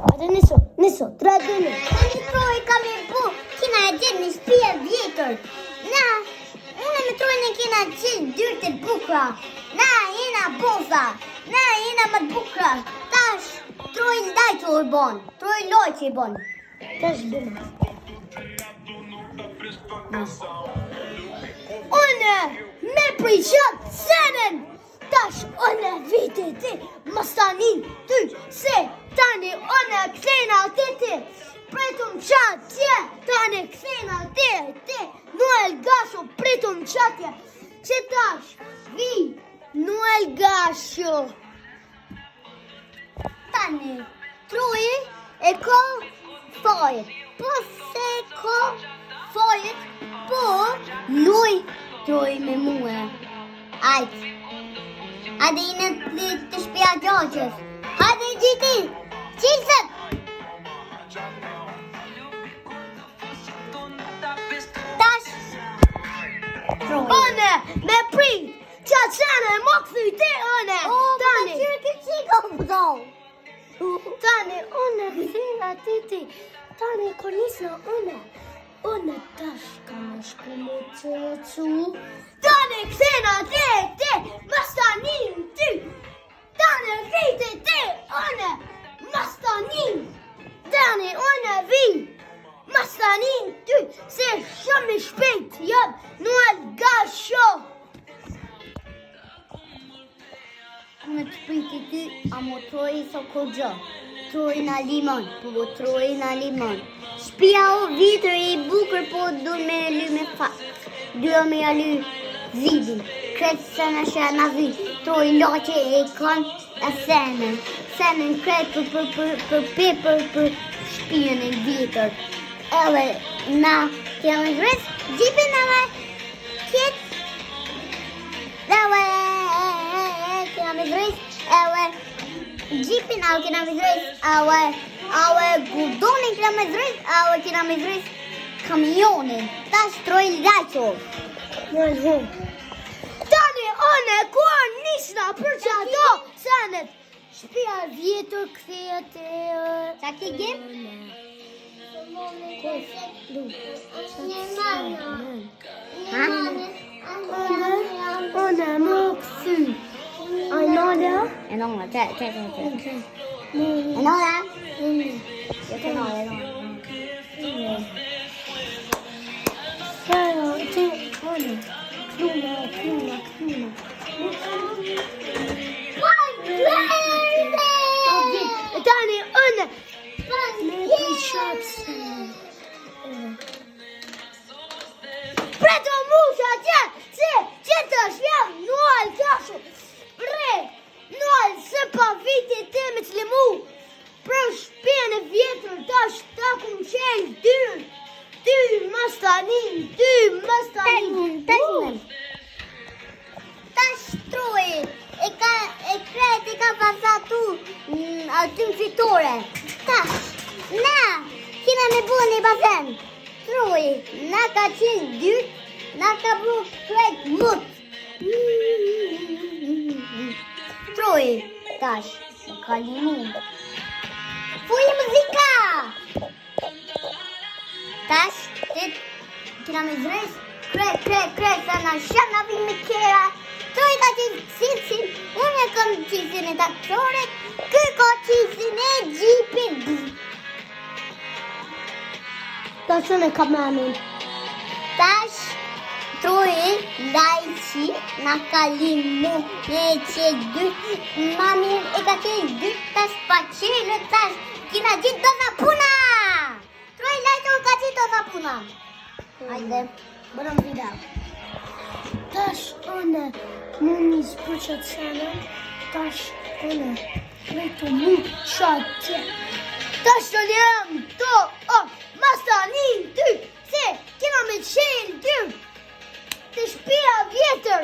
Atë niso, 3-2. Tani troj kam e bu, kina e gjetë një shtëpi e vjetër. Na, unë me trojnë e kina gjetë dyrët e bukra. Na, jena boza. Na, jena më të bukra. Tash, troj ndaj që i bon. Troj loj që i bon. Tash bëna. Unë me prishat senen. Tash, unë vite ti, mastanin ty, se tani unë këthena të ti. Pritum qatje, tani këthena ti, Noel Gasho, pritum qatje. Që tash, vi, Noel Gasho. Tani, troj e ko fajet. Po se ko fajet, po luj troj me muë. Ajtë. Hadi yine të shpia gjoqës. Hadi gjiti, qilësët! Tash! One, me pri, qaqene, më këthy ti, one! Tani! Qërë këtë qiko pëdoj! Tani, one këthina titi. Tani, kornisna, one tash ka më shku më qëcu. Tani, këthina ti, mastanin ty! Tani, vite ti, one! Mastanin! Tani, one vi! Mastanin ty! Se shumë i shpejt jam Noel Gasho! Me të priti ty, a mo troj so kogjo. Troj na limon, po troj na limon. Shpia o vitër i bukur, po du me ly me fak. Du me ly zidin. Kretë se në shë në vi. Troj loqe e kon e senen. Senen kretë për shpijën e vitër. Edhe na kemi vres, gjipin edhe kjetë. Edhe kemi vres, edhe gjipin edhe kemi vres, edhe gudonin kemi vres, edhe kemi vres kamionin. Tash troj lajqo. Tani, one, kur nisna për që ato senet. Shpia vjetër këthejet e... Qa ki gjim? One më këthy. A i nala? E nona, që. E nona? E nona. Kluna. Tani, une. Me prishat se. Preto musha që të shvjam Noel Gasho. Noel se pa viti ti me të limu. Për shpjen e vjetër tash ta kum qenë dyrë. Ty mastanin. Tash troj, e kretë i ka pasatu aty në fitore. Tash, na, kina me bu një bazen. Troj, na ka qenë dyrt, na ka bu kretë mut. Troj, tash, e ka limu. Fuj muzika! Tash, kina me zres, kret, sa na sham na vi me kera. Troj ka qenë cilësin, unë e kam cilësin e taktore, kë ka cilësin e gjipin. Tash unë e kam mamin. Tash, troj, lajqi, na ka limu, e që dy, mamin e ka qenë dy, tash pa qenë, tash, kina gjitë do nga puna. Troj, lajqi, ka qenë do nga puna. Hajde, bërëm video. Tash unë më njës për qatë senen. Tash unë kretu mu qatje. Tash të njëm to, mastanin ty, se kina me qenë ty, të shpia vjetër,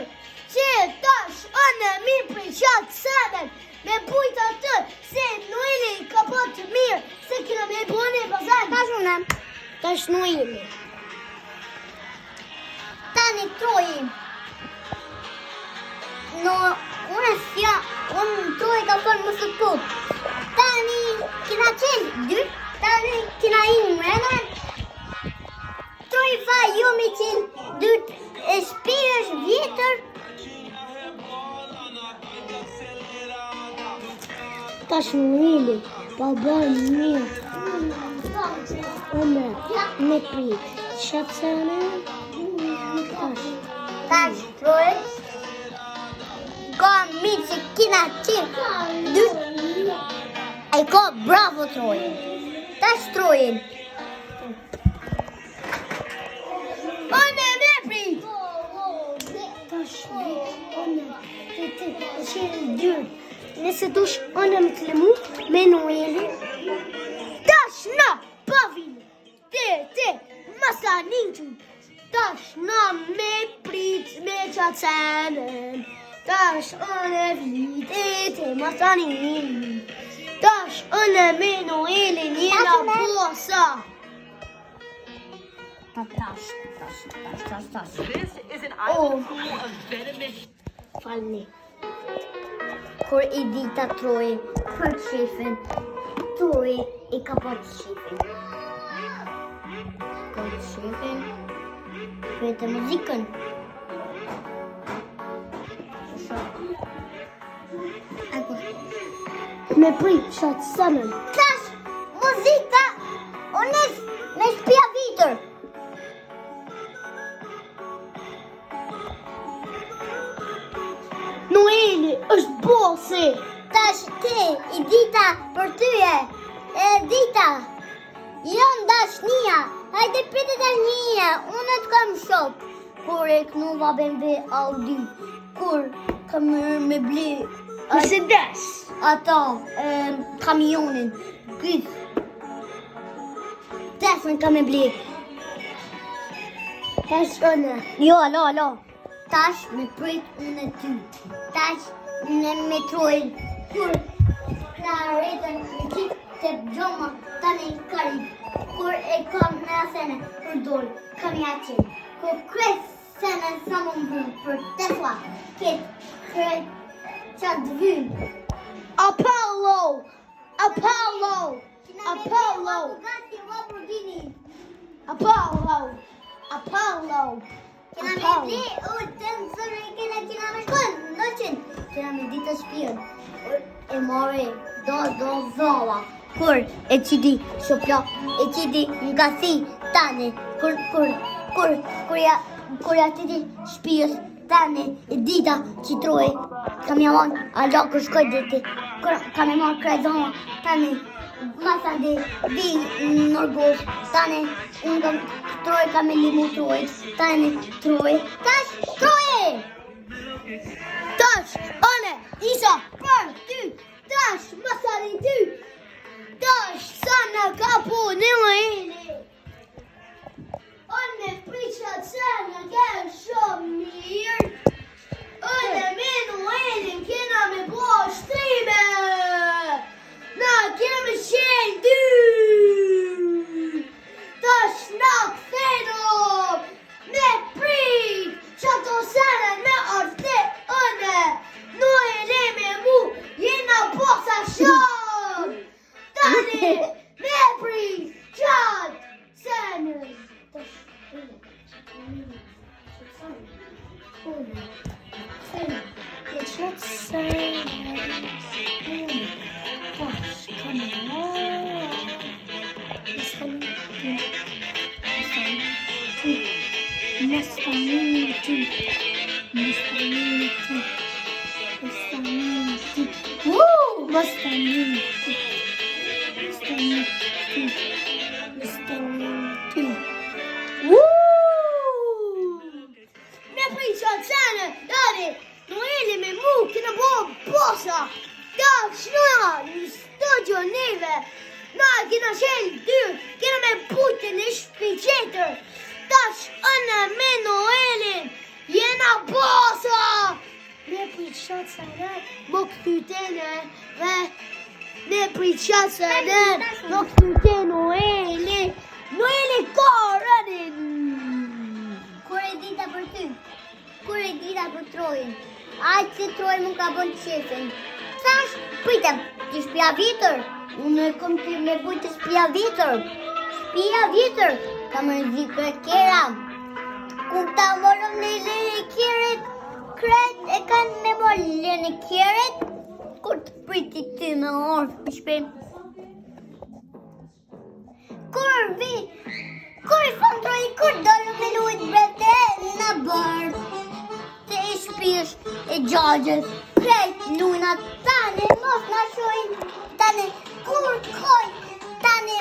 që tash unë mi për qatë senen, me bujt atë, se Noeli ka po të mirë, se kina me bune bazan. Tash unë, tash Noeli. Tani troji. No, unë troj ka përë më së tut. Tani, kina qenë kina i mrenë? Troj fa ju me qenë dyrt e shpirësh vjetër? Tash Noeli, baba mirë. Ona, me prit. Shatsana. Tash Troj. Ka mitë që kina qenë dyrt. E ka bravo Troj. Tash Trojin. Ona me prit. Tash ona, ti e qenë dyrt. Nëse dush ona me të lëmu, me Noeli. Tash na, pavin. Te, masanin që. Tash na me prit me qacenën. Tash ona vite te masanin. Tash ona me Noeli njëna posa. Tash. This is an island full of venomous. Falni. Kur i dita Troj për shefin, Troj i ka për shefin. Për shefin, vete muzikën. Ako. Me prit Shatsanën. Tash, muzika, unes me shpia vitër. Noeli është bosi. Tash ti, i dita për tyje. E dita, jon dashnia. Hajde pite dashnia, unë të kam shok. Kur e knuva BMW Audi, kur kam me bli Mercedes. ata kamionin, gyt. Tesën kam me bli. Tash ona. Jo, alo. Tash me prit unë e ty. Tash në me Trojin. Kur klaretën me qik të gjoma tani karib. Kur e kam në asene për dorë, kam jaqin. Kur kres sene sa më mbun për Tesla. Këtë qatë vyn. Apollo. Kena me bli, të nësërë kena me shkon, noqen. Kena me ditë shpion. E more, do zola. Kur e qidi shopla, e qidi nga si tane. Kur ja qidi shpios tane, e dita që Troj. Kam jamon, a lako shkoj dheti. Kam jamon krajzona tane. Masa de vi Norgos, tane, unë kam Troj ka me limu Troj, tane Troj. Tash Troj! Tash ona. Isa për ty. Tash masanin ty. Tash sana kapu Noeli. Ona prit Shatsanën gjerë shumë mirë. Ona me Noelin kena me bo shtrime. Na kena me qenë dy. Tash na këtheno me prit Shatsanën me orte one. Noeli me mu jena posa shumë. Tani me prit Shatsanën. Noeli me mu kena bo bosa. Tash na në studio neve. Na kena qenë dyr. Kena me pute në shpi qetër. Tash ana me Noelin jena bosa. Me prit Shatsanën, mo këtytene dhe me prit Shatsanën, mo këtyte Noeli. Noeli ka rënin. Kur e dita për ty, kur e dita për Trojin, aqë që Troj më ka bon qefin. Tash, pritëm, të shpia vitër, unë e kom të me bujtë të shpia vitër. Shtëpia vjetër ka mërzikë e kera. Kur ta morëm në lirë e keret, kret e kanë me morë lirën e keret, kur të priti ti me orë për shpim. Kur i fondroj, kur dollë me lujt brete në bërë, të e shpish e gjagjës, krejt lujna tane, mos në shojnë, tane, kur koj, tane,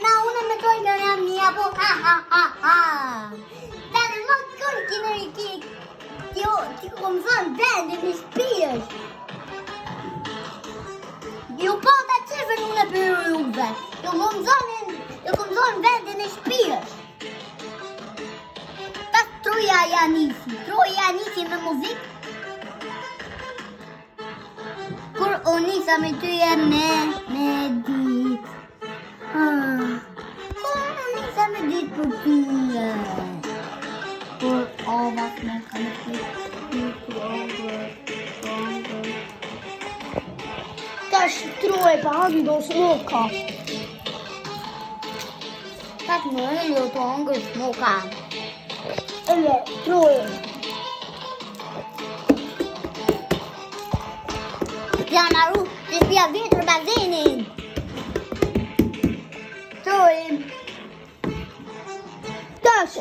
na unë me toj në jam një apo, ha. Tane, mos kur kinëri ti kom zonë vendin në shpish. Ju po të qifën unë e për juve, ju kom zonë vendin në shpish. Pas troja janisi me muzik. Kur o nisa me tyje me dit. Kur o nisa me dit për tyje. Kur o vas me kanë Tash troje pa ando smoka. Pas më do të hongër smoka. Edhe troje. Ja marru, të shpia vjetër bazenin. Troje. Tash